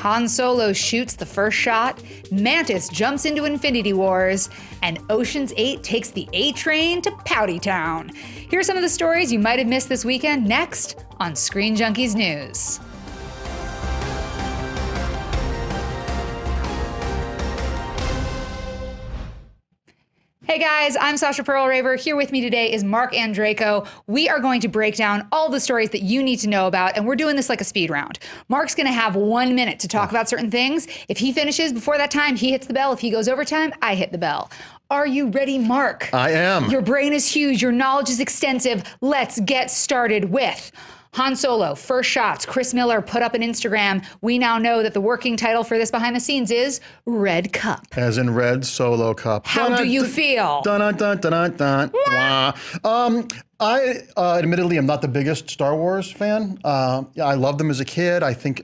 Han Solo shoots the first shot, Mantis jumps into Infinity Wars, and Ocean's 8 takes the A-train to Pouty Town. Here are some of the stories you might have missed this weekend next on Screen Junkies News. Hey guys, I'm Sasha Perl-Raver. Here with me today is Mark Andreyko. We are going to break down all the stories that you need to know about, and we're doing this like a speed round. Mark's going to have 1 minute to talk about certain things. If he finishes before that time, he hits the bell. If he goes overtime, I hit the bell. Are you ready, Mark? I am. Your brain is huge. Your knowledge is extensive. Let's get started with Han Solo, first shots. Chris Miller put up an Instagram. We now know that the working title for this behind the scenes is Red Cup. As in Red Solo Cup. How do you feel? Dun dun dun dun dun. I admittedly am not the biggest Star Wars fan. I loved them as a kid. I think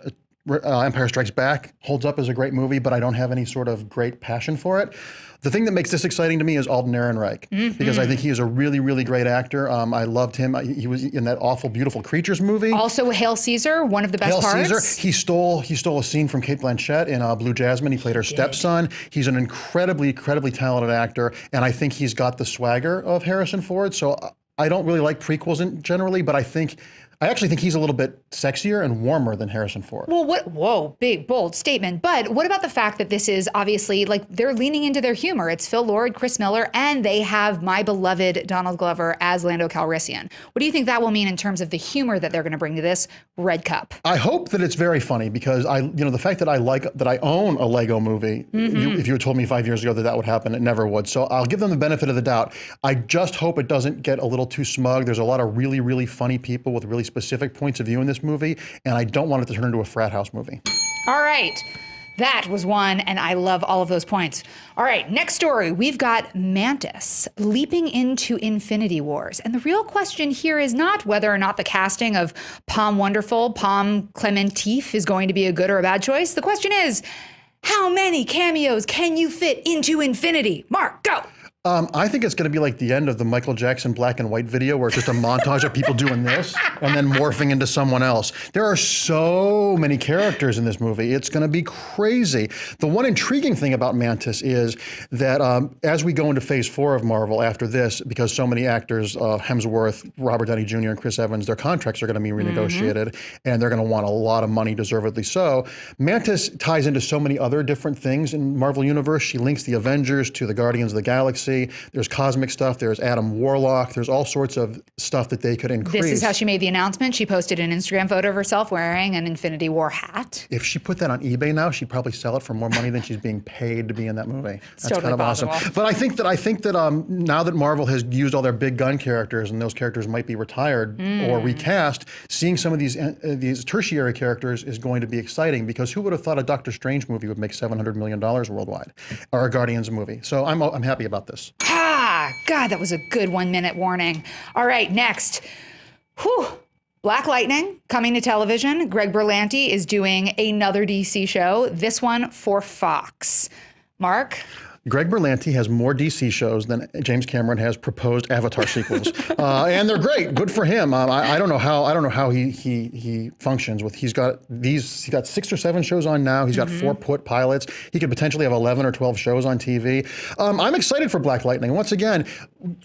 Empire Strikes Back holds up as a great movie, but I don't have any sort of great passion for it. The thing that makes this exciting to me is Alden Ehrenreich, because I think he is a really, really great actor. I loved him. He was in that awful, Beautiful Creatures movie. Also, Hail Caesar, one of the best parts. Hail Caesar. He stole a scene from Cate Blanchett in Blue Jasmine. He played her stepson. He's an incredibly, incredibly talented actor, and I think he's got the swagger of Harrison Ford. So I don't really like prequels generally, but I actually think he's a little bit sexier and warmer than Harrison Ford. Well, whoa, big, bold statement. But what about the fact that this is obviously, like, they're leaning into their humor. It's Phil Lord, Chris Miller, and they have my beloved Donald Glover as Lando Calrissian. What do you think that will mean in terms of the humor that they're going to bring to this Red Cup? I hope that it's very funny, because the fact that I own a Lego movie, if you had told me 5 years ago that would happen, it never would. So I'll give them the benefit of the doubt. I just hope it doesn't get a little too smug. There's a lot of really, really funny people with really specific points of view in this movie, and I don't want it to turn into a frat house movie. All right. That was one, and I love all of those points. All right, next story. We've got Mantis leaping into Infinity Wars. And the real question here is not whether or not the casting of Pom Wonderful, Pom Clementif is going to be a good or a bad choice. The question is, how many cameos can you fit into Infinity? Mark, go. I think it's going to be like the end of the Michael Jackson black and white video, where it's just a montage of people doing this and then morphing into someone else. There are so many characters in this movie. It's going to be crazy. The one intriguing thing about Mantis is that as we go into phase 4 of Marvel after this, because so many actors, Hemsworth, Robert Downey Jr., and Chris Evans, their contracts are going to be renegotiated, and they're going to want a lot of money, deservedly so. Mantis ties into so many other different things in Marvel Universe. She links the Avengers to the Guardians of the Galaxy. There's cosmic stuff. There's Adam Warlock. There's all sorts of stuff that they could increase. This is how she made the announcement. She posted an Instagram photo of herself wearing an Infinity War hat. If she put that on eBay now, she'd probably sell it for more money than she's being paid to be in that movie. It's totally kind of possible. Awesome. But I think that now that Marvel has used all their big gun characters, and those characters might be retired or recast, seeing some of these tertiary characters is going to be exciting, because who would have thought a Doctor Strange movie would make $700 million worldwide, or a Guardians movie? So I'm happy about this. God, that was a good 1 minute warning. All right, next. Black Lightning coming to television. Greg Berlanti is doing another DC show, this one for Fox. Mark? Greg Berlanti has more DC shows than James Cameron has proposed Avatar sequels, and they're great. Good for him. I don't know how he functions with. He's got 6 or 7 shows on now. He's got 4 pilots. He could potentially have 11 or 12 shows on TV. I'm excited for Black Lightning. Once again,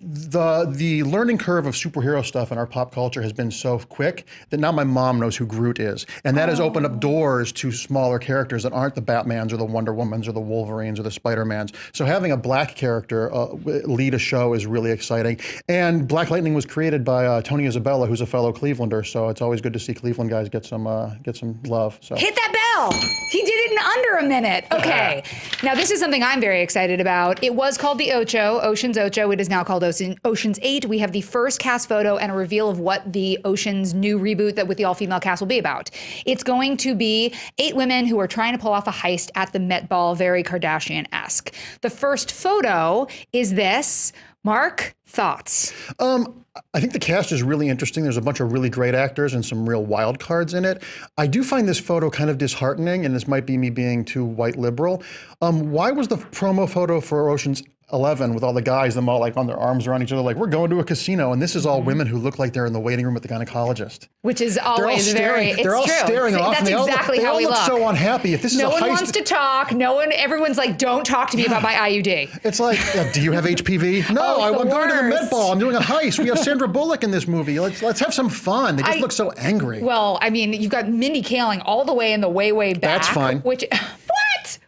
the learning curve of superhero stuff in our pop culture has been so quick that now my mom knows who Groot is, and that has opened up doors to smaller characters that aren't the Batmans or the Wonder Womans or the Wolverines or the Spider-Mans. So having a black character lead a show is really exciting. And Black Lightning was created by Tony Isabella, who's a fellow Clevelander. So it's always good to see Cleveland guys get some love. So hit that bell. He did it in under a minute. Okay. Now this is something I'm very excited about. It was called the Ocho, Ocean's Ocho. It is now called Ocean's 8. We have the first cast photo and a reveal of what the Ocean's new reboot that with the all-female cast will be about. It's going to be 8 women who are trying to pull off a heist at the Met Ball, very Kardashian-esque. The first photo is this. Mark, thoughts? I think the cast is really interesting. There's a bunch of really great actors and some real wild cards in it. I do find this photo kind of disheartening, and this might be me being too white liberal. Why was the promo photo for Ocean's 11 with all the guys, them all like on their arms around each other, like we're going to a casino, and this is all women who look like they're in the waiting room at the gynecologist. Which is always very. It's they're all true. staring off. That's and exactly they how all we look look. so unhappy. If this No is a one heist, wants to talk. No one. Everyone's like, don't talk to me about my IUD. it's like, do you have HPV? No, Oh, it's the I'm going to the Met worst. Ball. I'm doing a heist. We have Sandra Bullock in this movie. Let's have some fun. They just look so angry. Well, I mean, you've got Mindy Kaling all the way in the way back. That's fine. Which what?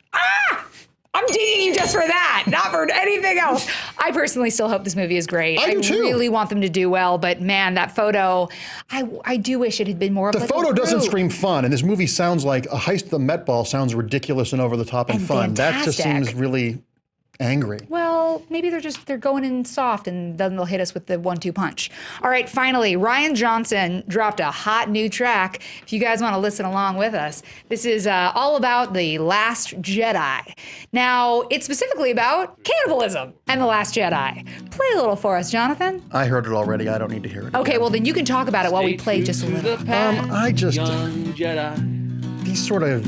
I'm digging you just for that, not for anything else. I personally still hope this movie is great. I do too. Really want them to do well, but man, that photo, I do wish it had been more of The like a photo doesn't group. scream fun, and this movie sounds like a heist at the Met Ball sounds ridiculous and over the top and fun. That just fantastic. seems really angry. Well, maybe they're going in soft and then they'll hit us with the 1-2 punch. All right, finally, Ryan Johnson dropped a hot new track. If you guys want to listen along with us, this is all about The Last Jedi. Now, it's specifically about cannibalism and The Last Jedi. Play a little for us, Jonathan. I heard it already. I don't need to hear it. Okay, well then you can talk about it while we play just a little. I just Young Jedi. these sort of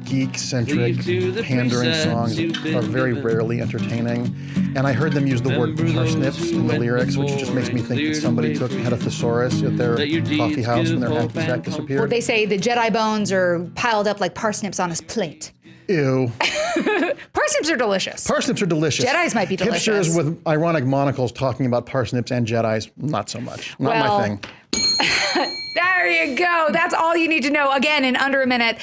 geek-centric Leave to the pandering precepts songs you've been are very given. rarely entertaining. And I heard them use the word Remember those parsnips who in the went lyrics, which just before makes me and think that cleared somebody the took way had a thesaurus at their Let your deeds coffee house when their give happy hope sack and disappeared. Well, they say the Jedi bones are piled up like parsnips on his plate. Ew. Parsnips are delicious. Parsnips are delicious. Jedis might be delicious. Hipsters with ironic monocles talking about parsnips and Jedis, not so much. Not Well, my thing. There you go. That's all you need to know. Again, in under a minute.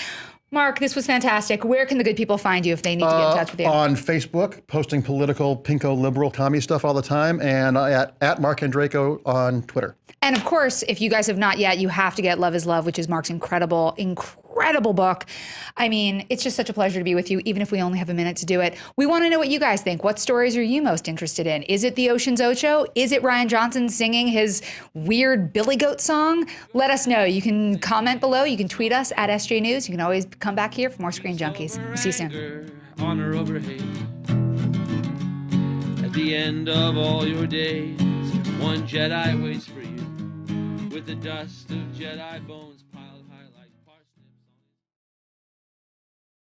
Mark, this was fantastic. Where can the good people find you if they need to get in touch with you? On Facebook, posting political, pinko, liberal, commie stuff all the time, and at Mark Andraco on Twitter. And of course, if you guys have not yet, you have to get Love is Love, which is Mark's incredible book. I mean, it's just such a pleasure to be with you, even if we only have a minute to do it. We want to know what you guys think. What stories are you most interested in? Is it the Ocean's Ocho? Is it Ryan Johnson singing his weird Billy Goat song? Let us know. You can comment below. You can tweet us at SJ News. You can always come back here for more Screen Junkies. We'll see you soon. Honor over hate. At the end of all your days, one Jedi waits for you with the dust of Jedi bones piled